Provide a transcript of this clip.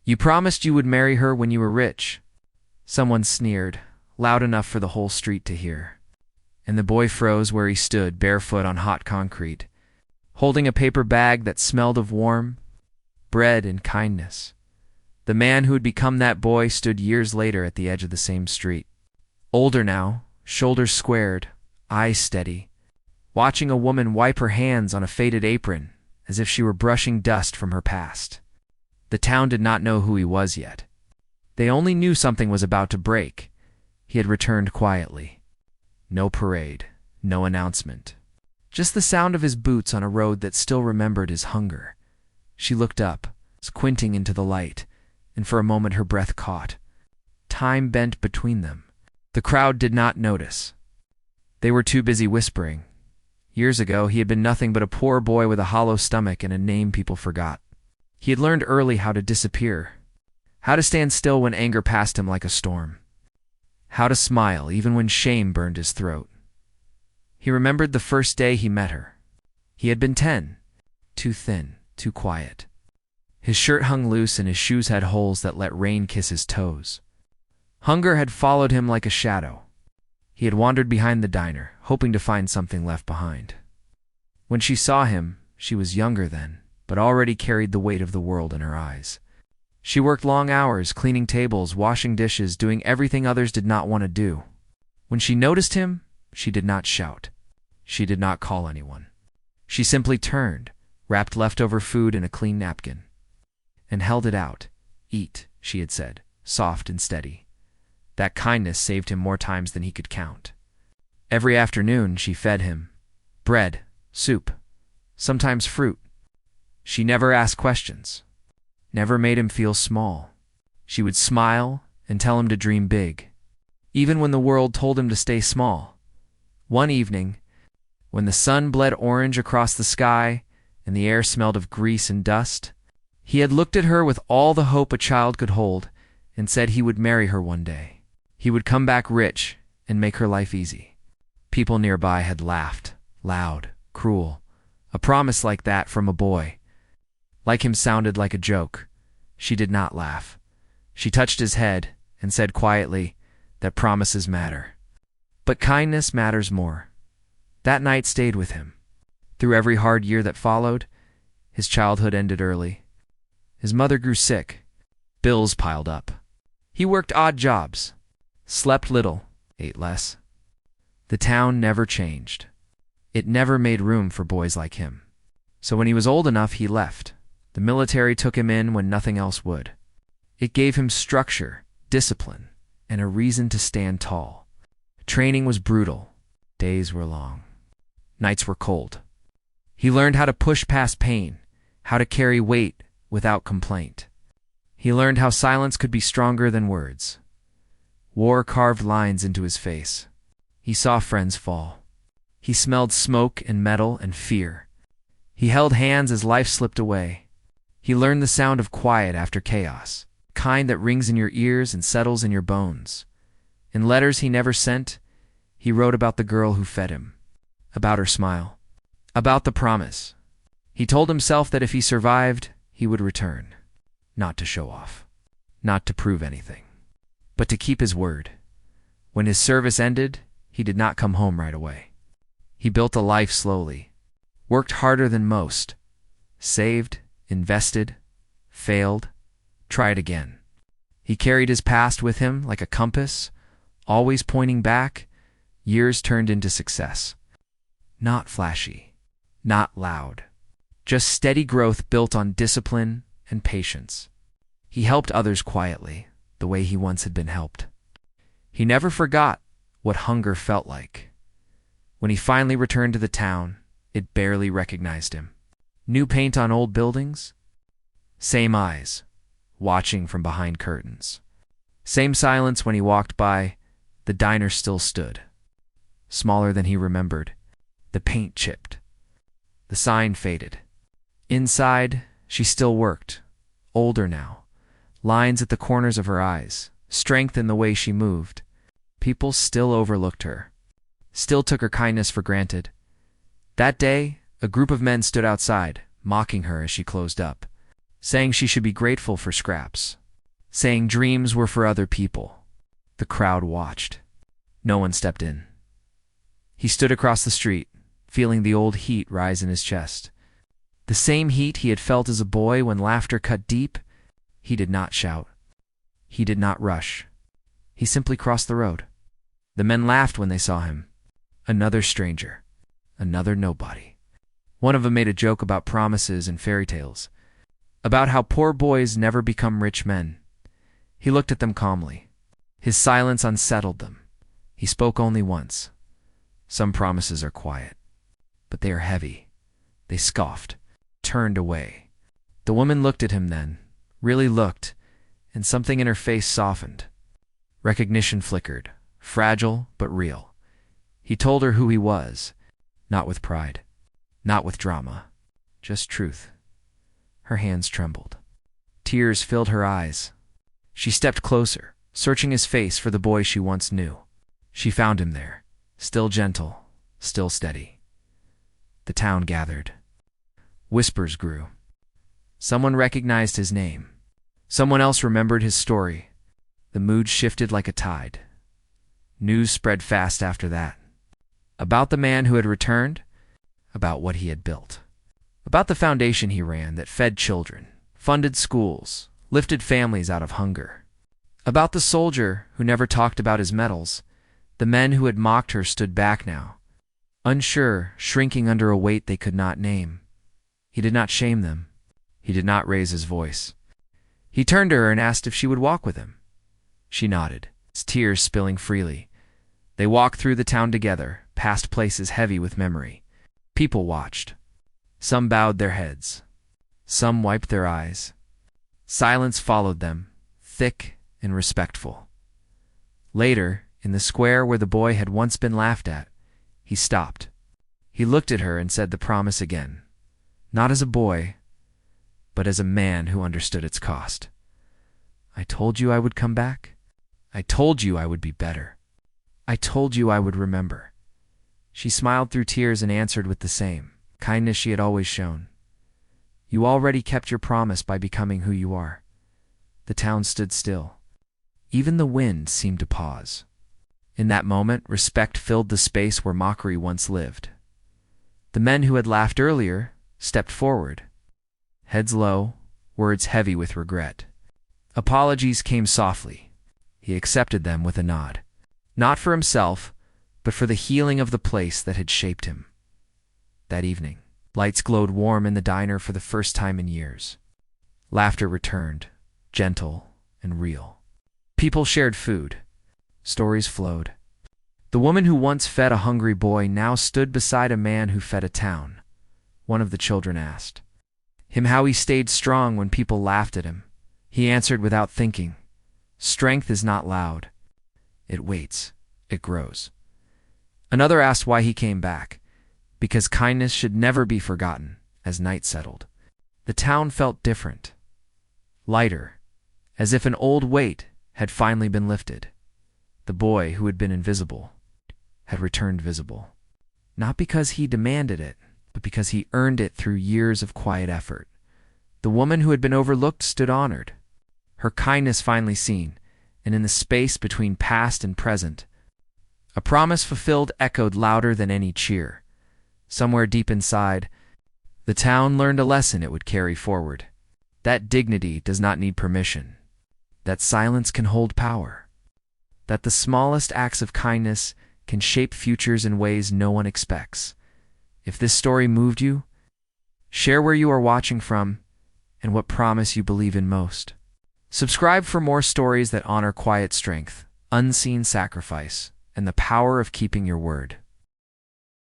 You promised you would marry her when you were rich. Someone sneered, loud enough for the whole street to hear. And the boy froze where he stood, barefoot on hot concrete, holding a paper bag that smelled of warm bread and kindness. The man who had become that boy stood years later at the edge of the same street. Older now, shoulders squared, eyes steady, watching a woman wipe her hands on a faded apron as if she were brushing dust from her past. The town did not know who he was yet. They only knew something was about to break. He had returned quietly. No parade, no announcement. Just the sound of his boots on a road that still remembered his hunger. She looked up, squinting into the light, and for a moment her breath caught. Time bent between them. The crowd did not notice. They were too busy whispering. Years ago, he had been nothing but a poor boy with a hollow stomach and a name people forgot. He had learned early how to disappear, how to stand still when anger passed him like a storm, how to smile even when shame burned his throat. He remembered the first day he met her. He had been 10, too thin, too quiet. His shirt hung loose and his shoes had holes that let rain kiss his toes. Hunger had followed him like a shadow. He had wandered behind the diner, hoping to find something left behind. When she saw him, she was younger then, but already carried the weight of the world in her eyes. She worked long hours, cleaning tables, washing dishes, doing everything others did not want to do. When she noticed him, she did not shout. She did not call anyone. She simply turned, wrapped leftover food in a clean napkin, and held it out. Eat, she had said, soft and steady. That kindness saved him more times than he could count. Every afternoon she fed him. Bread, soup, sometimes fruit. She never asked questions, never made him feel small. She would smile and tell him to dream big, even when the world told him to stay small. One evening, when the sun bled orange across the sky and the air smelled of grease and dust, he had looked at her with all the hope a child could hold and said he would marry her one day. He would come back rich and make her life easy. People nearby had laughed, loud, cruel. A promise like that from a boy, like him, sounded like a joke. She did not laugh. She touched his head and said quietly that promises matter. But kindness matters more. That night stayed with him. Through every hard year that followed, his childhood ended early. His mother grew sick. Bills piled up. He worked odd jobs, slept little, ate less. The town never changed. It never made room for boys like him. So when he was old enough, he left. The military took him in when nothing else would. It gave him structure, discipline, and a reason to stand tall. Training was brutal. Days were long. Nights were cold. He learned how to push past pain, how to carry weight without complaint. He learned how silence could be stronger than words. War carved lines into his face. He saw friends fall. He smelled smoke and metal and fear. He held hands as life slipped away. He learned the sound of quiet after chaos, kind that rings in your ears and settles in your bones. In letters he never sent, he wrote about the girl who fed him, about her smile, about the promise. He told himself that if he survived, he would return, not to show off, not to prove anything, but to keep his word. When his service ended, he did not come home right away. He built a life slowly, worked harder than most, saved, invested, failed, tried again. He carried his past with him like a compass, always pointing back. Years turned into success. Not flashy, not loud, just steady growth built on discipline and patience. He helped others quietly, the way he once had been helped. He never forgot what hunger felt like. When he finally returned to the town, it barely recognized him. New paint on old buildings, same eyes, watching from behind curtains. Same silence when he walked by. The diner still stood, smaller than he remembered. The paint chipped. The sign faded. Inside, she still worked, older now, lines at the corners of her eyes, strength in the way she moved. People still overlooked her, still took her kindness for granted. That day, a group of men stood outside, mocking her as she closed up. saying she should be grateful for scraps, saying dreams were for other people. The crowd watched. No one stepped in. He stood across the street, feeling the old heat rise in his chest. The same heat he had felt as a boy when laughter cut deep. He did not shout. He did not rush. He simply crossed the road. The men laughed when they saw him. Another stranger. Another nobody. One of them made a joke about promises and fairy tales, about how poor boys never become rich men. He looked at them calmly. His silence unsettled them. He spoke only once. Some promises are quiet, but they are heavy. They scoffed, turned away. The woman looked at him then, really looked, and something in her face softened. Recognition flickered, fragile but real. He told her who he was, not with pride, not with drama, just truth. Her hands trembled. Tears filled her eyes. She stepped closer, searching his face for the boy she once knew. She found him there, still gentle, still steady. The town gathered. Whispers grew. Someone recognized his name. Someone else remembered his story. The mood shifted like a tide. News spread fast after that. About the man who had returned, about what he had built, about the foundation he ran that fed children, funded schools, lifted families out of hunger, about the soldier who never talked about his medals. The men who had mocked her stood back now, unsure, shrinking under a weight they could not name. He did not shame them. He did not raise his voice. He turned to her and asked if she would walk with him. She nodded, his tears spilling freely. They walked through the town together, past places heavy with memory. People watched. Some bowed their heads. Some wiped their eyes. Silence followed them, thick and respectful. Later, in the square where the boy had once been laughed at, he stopped. He looked at her and said the promise again, not as a boy, but as a man who understood its cost. I told you I would come back. I told you I would be better. I told you I would remember. She smiled through tears and answered with the same kindness she had always shown. You already kept your promise by becoming who you are. The town stood still. Even the wind seemed to pause. In that moment, respect filled the space where mockery once lived. The men who had laughed earlier stepped forward, heads low, words heavy with regret. Apologies came softly. He accepted them with a nod. Not for himself, but for the healing of the place that had shaped him. That evening, lights glowed warm in the diner for the first time in years. Laughter returned, gentle and real. People shared food. Stories flowed. The woman who once fed a hungry boy now stood beside a man who fed a town. One of the children asked him how he stayed strong when people laughed at him. He answered without thinking, strength is not loud. It waits. It grows. Another asked why he came back, because kindness should never be forgotten. As night settled, the town felt different, lighter, as if an old weight had finally been lifted. The boy who had been invisible had returned visible, not because he demanded it, but because he earned it through years of quiet effort. The woman who had been overlooked stood honored, her kindness finally seen, and in the space between past and present, a promise fulfilled echoed louder than any cheer. Somewhere deep inside, the town learned a lesson it would carry forward. That dignity does not need permission. That silence can hold power. That the smallest acts of kindness can shape futures in ways no one expects. If this story moved you, share where you are watching from and what promise you believe in most. Subscribe for more stories that honor quiet strength, unseen sacrifice, and the power of keeping your word.